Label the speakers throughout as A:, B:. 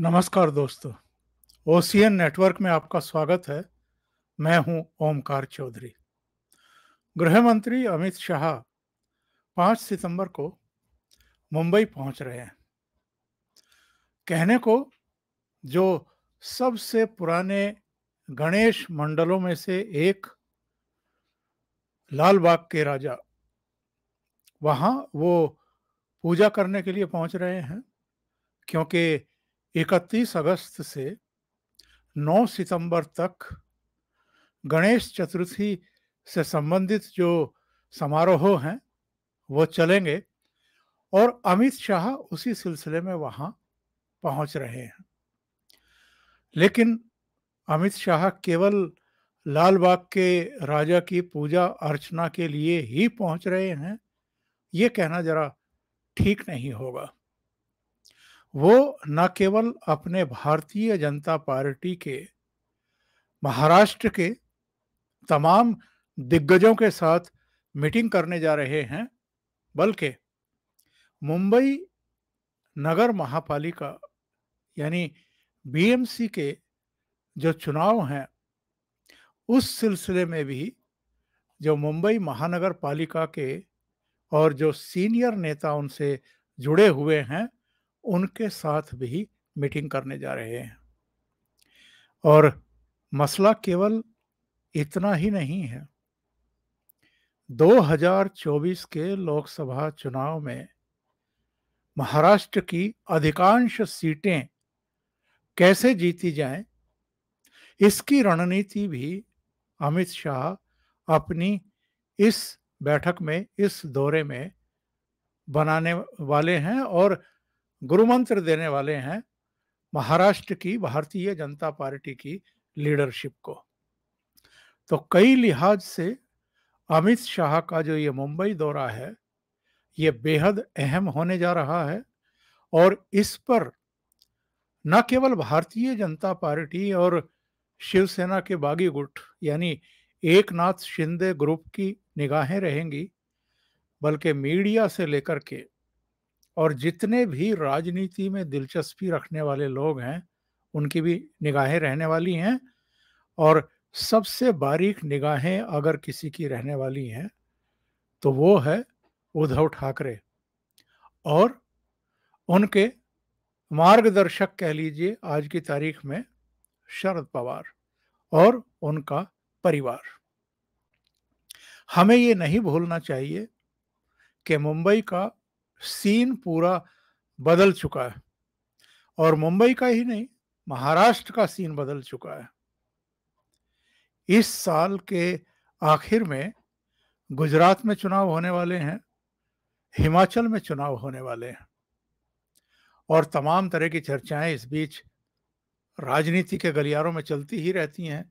A: नमस्कार दोस्तों। Ocean network में आपका स्वागत है। मैं हूं ओमकार चौधरी। गृह मंत्री अमित शाह 5 सितंबर को मुंबई पहुंच रहे हैं। कहने को जो सबसे पुराने गणेश मंडलों में से एक लाल बाग के राजा वहां वो पूजा करने के लिए पहुंच रहे हैं, क्योंकि 31 अगस्त से 9 सितंबर तक गणेश चतुर्थी से संबंधित जो समारोह हैं वो चलेंगे और अमित शाह उसी सिलसिले में वहां पहुंच रहे हैं। लेकिन अमित शाह केवल लाल बाग के राजा की पूजा अर्चना के लिए ही पहुंच रहे हैं, ये कहना जरा ठीक नहीं होगा। वो न केवल अपने भारतीय जनता पार्टी के महाराष्ट्र के तमाम दिग्गजों के साथ मीटिंग करने जा रहे हैं, बल्कि मुंबई नगर महापालिका यानी बीएमसी के जो चुनाव हैं उस सिलसिले में भी जो मुंबई महानगर पालिका के और जो सीनियर नेता उनसे जुड़े हुए हैं उनके साथ भी मीटिंग करने जा रहे हैं। और मसला केवल इतना ही नहीं है। 2024 के लोकसभा चुनाव में महाराष्ट्र की अधिकांश सीटें कैसे जीती जाएं, इसकी रणनीति भी अमित शाह अपनी इस बैठक में, इस दौरे में बनाने वाले हैं और गुरुमंत्र देने वाले हैं महाराष्ट्र की भारतीय जनता पार्टी की लीडरशिप को। तो कई लिहाज से अमित शाह का जो ये मुंबई दौरा है ये बेहद अहम होने जा रहा है और इस पर न केवल भारतीय जनता पार्टी और शिवसेना के बागी गुट यानी एकनाथ शिंदे ग्रुप की निगाहें रहेंगी, बल्कि मीडिया से लेकर के और जितने भी राजनीति में दिलचस्पी रखने वाले लोग हैं उनकी भी निगाहें रहने वाली हैं। और सबसे बारीक निगाहें अगर किसी की रहने वाली हैं तो वो है उद्धव ठाकरे और उनके मार्गदर्शक कह लीजिए आज की तारीख में शरद पवार और उनका परिवार। हमें ये नहीं भूलना चाहिए कि मुंबई का सीन पूरा बदल चुका है और मुंबई का ही नहीं, महाराष्ट्र का सीन बदल चुका है। इस साल के आखिर में गुजरात में चुनाव होने वाले हैं, हिमाचल में चुनाव होने वाले हैं और तमाम तरह की चर्चाएं इस बीच राजनीति के गलियारों में चलती ही रहती हैं।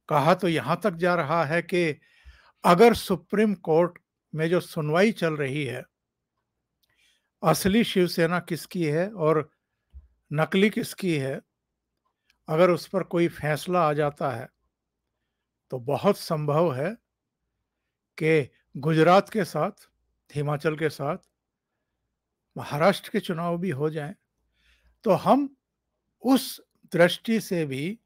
A: कहा तो यहां तक जा रहा है कि अगर सुप्रीम कोर्ट में जो सुनवाई चल रही है असली शिवसेना किसकी है और नकली किसकी है, अगर उस पर कोई फैसला आ जाता है तो बहुत संभव है कि गुजरात के साथ, हिमाचल के साथ महाराष्ट्र के चुनाव भी हो जाएं। तो हम उस दृष्टि से भी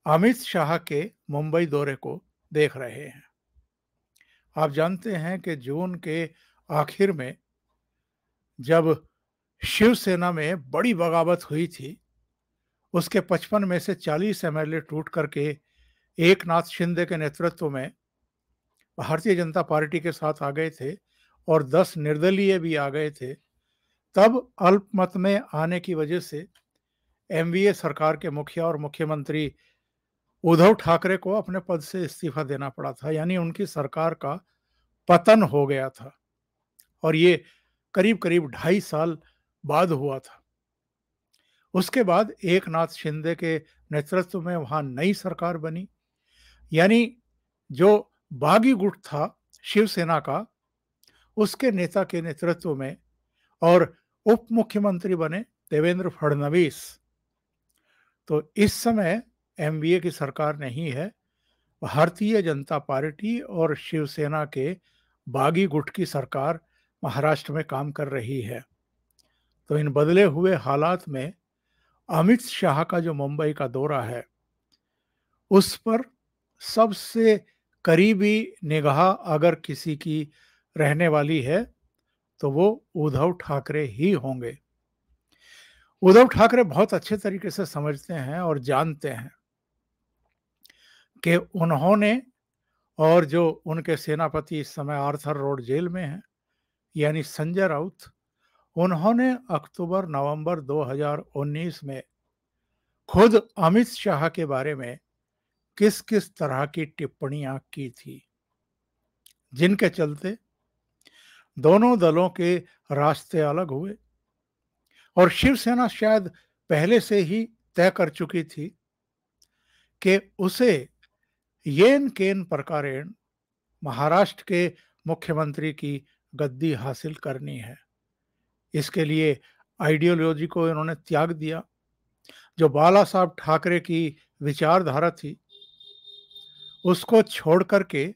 A: अमित शाह के मुंबई दौरे को देख रहे हैं। आप जानते हैं कि जून के आखिर में जब शिवसेना में बड़ी बगावत हुई थी, उसके 55 में से 40 एमएलए टूट करके एकनाथ शिंदे के नेतृत्व में भारतीय जनता पार्टी के साथ आ गए थे और 10 निर्दलीय भी आ गए थे। तब अल्पमत में आने की वजह से एमवीए सरकार के मुखिया और मुख्यमंत्री उद्धव ठाकरे को अपने पद से इस्तीफा देना पड़ा था, यानी उनकी सरकार का पतन हो गया था और ये करीब करीब 2.5 साल बाद हुआ था। उसके बाद एकनाथ शिंदे के नेतृत्व में वहां नई सरकार बनी, यानी जो बागी गुट था शिवसेना का उसके नेता के नेतृत्व में, और उप मुख्यमंत्री बने देवेंद्र फडणवीस। तो इस समय एमवीए की सरकार नहीं है, भारतीय जनता पार्टी और शिवसेना के बागी गुट की सरकार महाराष्ट्र में काम कर रही है। तो इन बदले हुए हालात में अमित शाह का जो मुंबई का दौरा है उस पर सबसे करीबी निगाह अगर किसी की रहने वाली है तो वो उद्धव ठाकरे ही होंगे। उद्धव ठाकरे बहुत अच्छे तरीके से समझते हैं और जानते हैं कि उन्होंने और जो उनके सेनापति इस समय आर्थर रोड जेल में हैं यानी संजय राउत, उन्होंने अक्टूबर नवंबर 2019 में खुद अमित शाह के बारे में किस किस तरह की टिप्पणियां की थी, जिनके चलते दोनों दलों के रास्ते अलग हुए और शिवसेना शायद पहले से ही तय कर चुकी थी कि उसे येन केन प्रकारेण महाराष्ट्र के मुख्यमंत्री की गद्दी हासिल करनी है। इसके लिए आइडियोलॉजी को इन्होंने त्याग दिया। जो बाला साहब ठाकरे की विचारधारा थी उसको छोड़ करके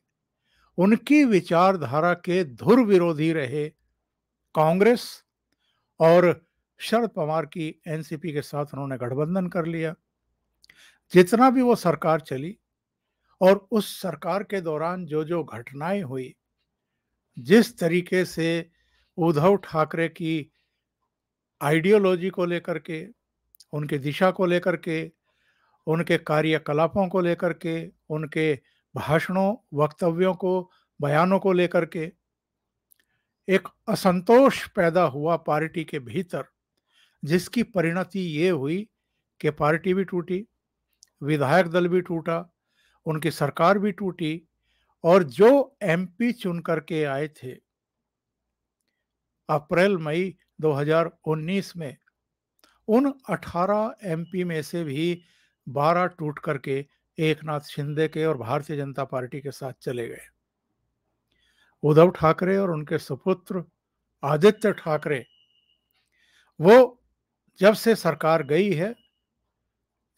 A: उनकी विचारधारा के धुर विरोधी रहे कांग्रेस और शरद पवार की एनसीपी के साथ उन्होंने गठबंधन कर लिया। जितना भी वो सरकार चली और उस सरकार के दौरान जो जो घटनाएं हुई, जिस तरीके से उद्धव ठाकरे की आइडियोलॉजी को लेकर के, उनकी दिशा को लेकर के, उनके कार्यकलापों को लेकर के, उनके भाषणों, वक्तव्यों को, बयानों को लेकर के एक असंतोष पैदा हुआ पार्टी के भीतर, जिसकी परिणति ये हुई कि पार्टी भी टूटी, विधायक दल भी टूटा, उनकी सरकार भी टूटी और जो एमपी चुन करके आए थे अप्रैल मई 2019 में, उन 18 एमपी में से भी 12 टूट करके एकनाथ शिंदे के और भारतीय जनता पार्टी के साथ चले गए। उद्धव ठाकरे और उनके सुपुत्र आदित्य ठाकरे, वो जब से सरकार गई है,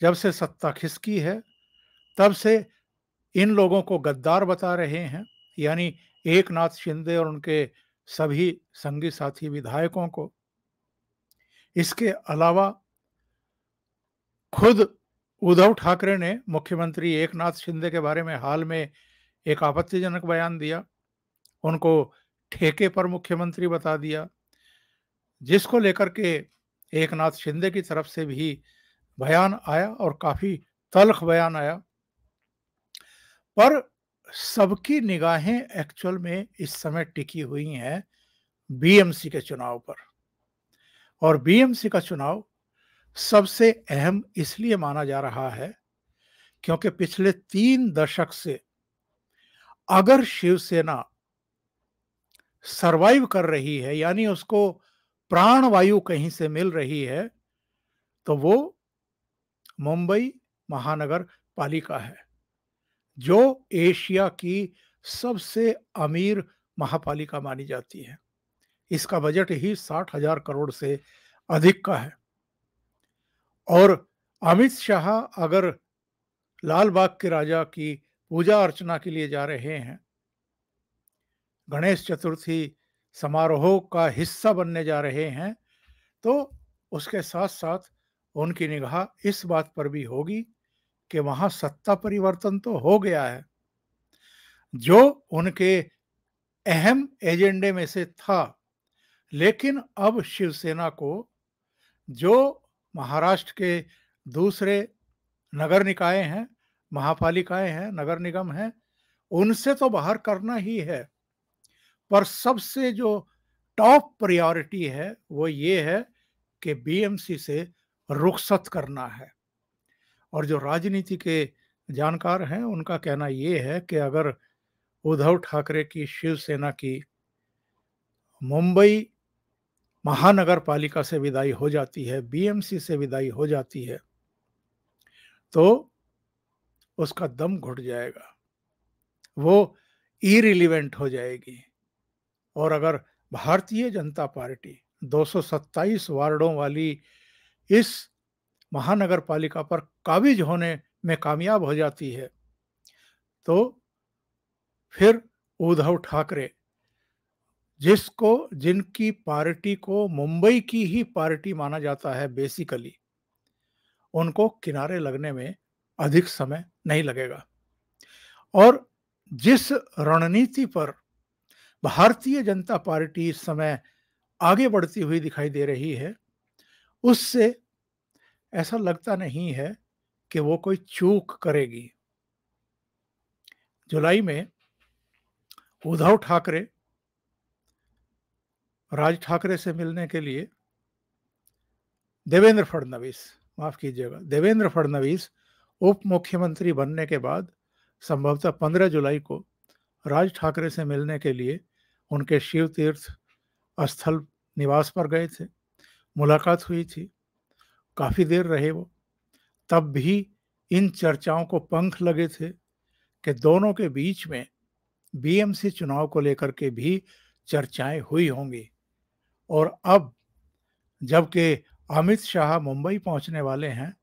A: जब से सत्ता खिसकी है, तब से इन लोगों को गद्दार बता रहे हैं, यानी एकनाथ शिंदे और उनके सभी संगी साथी विधायकों को। इसके अलावा खुद उद्धव ठाकरे ने मुख्यमंत्री एकनाथ शिंदे के बारे में हाल में एक आपत्तिजनक बयान दिया, उनको ठेके पर मुख्यमंत्री बता दिया, जिसको लेकर के एकनाथ शिंदे की तरफ से भी बयान आया और काफी तल्ख बयान आया। पर सबकी निगाहें एक्चुअल में इस समय टिकी हुई हैं बीएमसी के चुनाव पर। और बीएमसी का चुनाव सबसे अहम इसलिए माना जा रहा है क्योंकि पिछले 3 दशक से अगर शिवसेना सरवाइव कर रही है, यानी उसको प्राण वायु कहीं से मिल रही है, तो वो मुंबई महानगर पालिका है, जो एशिया की सबसे अमीर महापालिका मानी जाती है। इसका बजट ही 60,000 करोड़ से अधिक का है। और अमित शाह अगर लाल बाग के राजा की पूजा अर्चना के लिए जा रहे हैं, गणेश चतुर्थी समारोह का हिस्सा बनने जा रहे हैं, तो उसके साथ साथ उनकी निगाह इस बात पर भी होगी कि वहां सत्ता परिवर्तन तो हो गया है। जो उनके अहम एजेंडे में से था, लेकिन अब शिवसेना को जो महाराष्ट्र के दूसरे नगर निकाय हैं, महापालिकाएं हैं, नगर निगम हैं, उनसे तो बाहर करना ही है। पर सबसे जो टॉप प्रायोरिटी है वो ये है कि बीएमसी से रुखसत करना है। और जो राजनीति के जानकार हैं उनका कहना ये है कि अगर उद्धव ठाकरे की शिवसेना की मुंबई महानगर पालिका से विदाई हो जाती है, बीएमसी से विदाई हो जाती है, तो उसका दम घुट जाएगा, वो इरिलीवेंट हो जाएगी। और अगर भारतीय जनता पार्टी 227 वार्डों वाली इस महानगर पालिका पर काबिज होने में कामयाब हो जाती है, तो फिर उद्धव ठाकरे, जिनकी पार्टी को मुंबई की ही पार्टी माना जाता है बेसिकली, उनको किनारे लगने में अधिक समय नहीं लगेगा। और जिस रणनीति पर भारतीय जनता पार्टी इस समय आगे बढ़ती हुई दिखाई दे रही है, उससे ऐसा लगता नहीं है कि वो कोई चूक करेगी। जुलाई में उद्धव ठाकरे राज ठाकरे से मिलने के लिए देवेंद्र फडणवीस, माफ कीजिएगा, देवेंद्र फडणवीस उप मुख्यमंत्री बनने के बाद संभवतः 15 जुलाई को राज ठाकरे से मिलने के लिए उनके शिव तीर्थ स्थल निवास पर गए थे। मुलाकात हुई थी, काफी देर रहे वो। तब भी इन चर्चाओं को पंख लगे थे कि दोनों के बीच में बीएमसी चुनाव को लेकर के भी चर्चाएं हुई होंगी। और अब जबकि अमित शाह मुंबई पहुंचने वाले हैं,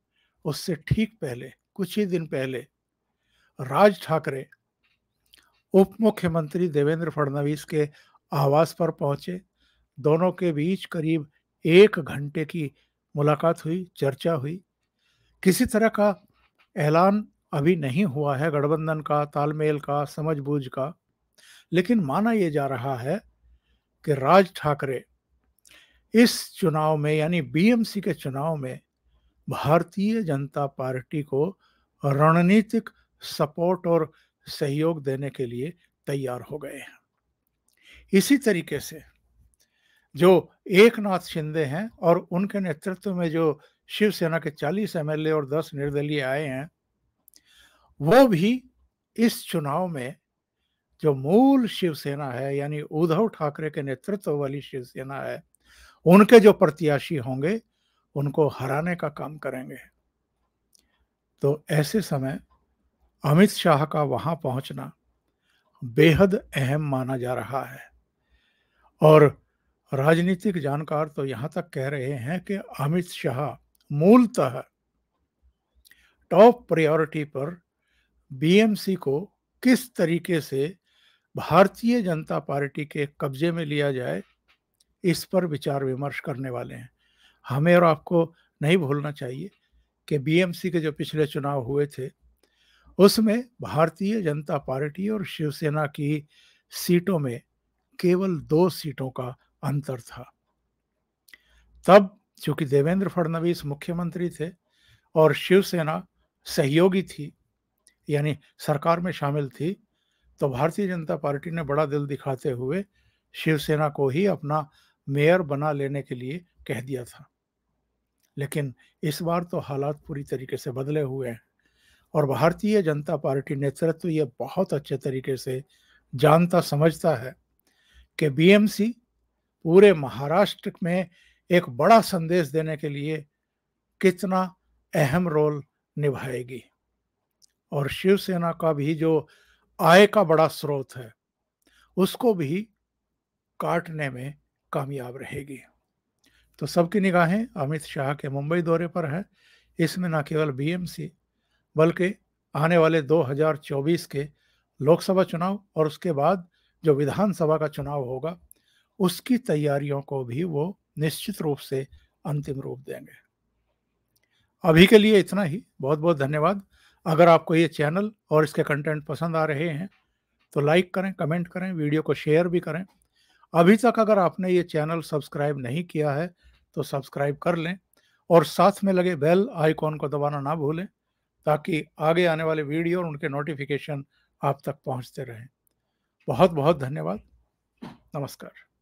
A: उससे ठीक पहले, कुछ ही दिन पहले, राज ठाकरे उप मुख्यमंत्री देवेंद्र फडणवीस के आवास पर पहुंचे। दोनों के बीच करीब 1 घंटे की मुलाकात हुई, चर्चा हुई। किसी तरह का ऐलान अभी नहीं हुआ है गठबंधन का, तालमेल का, समझबूझ का, लेकिन माना यह जा रहा है कि राज ठाकरे इस चुनाव में, यानी बीएमसी के चुनाव में, भारतीय जनता पार्टी को रणनीतिक सपोर्ट और सहयोग देने के लिए तैयार हो गए हैं। इसी तरीके से जो एकनाथ शिंदे हैं और उनके नेतृत्व में जो शिवसेना के 40 एमएलए और 10 निर्दलीय आए हैं, वो भी इस चुनाव में जो मूल शिवसेना है, यानी उद्धव ठाकरे के नेतृत्व वाली शिवसेना है, उनके जो प्रत्याशी होंगे उनको हराने का काम करेंगे। तो ऐसे समय अमित शाह का वहां पहुंचना बेहद अहम माना जा रहा है। और राजनीतिक जानकार तो यहां तक कह रहे हैं कि अमित शाह मूलतः टॉप प्रायोरिटी पर बीएमसी को किस तरीके से भारतीय जनता पार्टी के कब्जे में लिया जाए, इस पर विचार विमर्श करने वाले हैं। हमें और आपको नहीं भूलना चाहिए कि बीएमसी के जो पिछले चुनाव हुए थे, उसमें भारतीय जनता पार्टी और शिवसेना की सीटों में केवल 2 सीटों का अंतर था। तब चूंकि देवेंद्र फडणवीस मुख्यमंत्री थे और शिवसेना सहयोगी थी, यानी सरकार में शामिल थी, तो भारतीय जनता पार्टी ने बड़ा दिल दिखाते हुए शिवसेना को ही अपना मेयर बना लेने के लिए कह दिया था। लेकिन इस बार तो हालात पूरी तरीके से बदले हुए हैं और भारतीय जनता पार्टी नेतृत्व ये बहुत अच्छे तरीके से जानता समझता है कि बीएमसी पूरे महाराष्ट्र में एक बड़ा संदेश देने के लिए कितना अहम रोल निभाएगी और शिवसेना का भी जो आय का बड़ा स्रोत है, उसको भी काटने में कामयाब रहेगी। तो सबकी निगाहें अमित शाह के मुंबई दौरे पर है। इसमें न केवल बीएमसी बल्कि आने वाले 2024 के लोकसभा चुनाव और उसके बाद जो विधानसभा का चुनाव होगा, उसकी तैयारियों को भी वो निश्चित रूप से अंतिम रूप देंगे। अभी के लिए इतना ही। बहुत बहुत धन्यवाद। अगर आपको ये चैनल और इसके कंटेंट पसंद आ रहे हैं तो लाइक करें, कमेंट करें, वीडियो को शेयर भी करें। अभी तक अगर आपने ये चैनल सब्सक्राइब नहीं किया है तो सब्सक्राइब कर लें और साथ में लगे बेल आइकॉन को दबाना ना भूलें, ताकि आगे आने वाले वीडियो और उनके नोटिफिकेशन आप तक पहुंचते रहें। बहुत बहुत धन्यवाद। नमस्कार।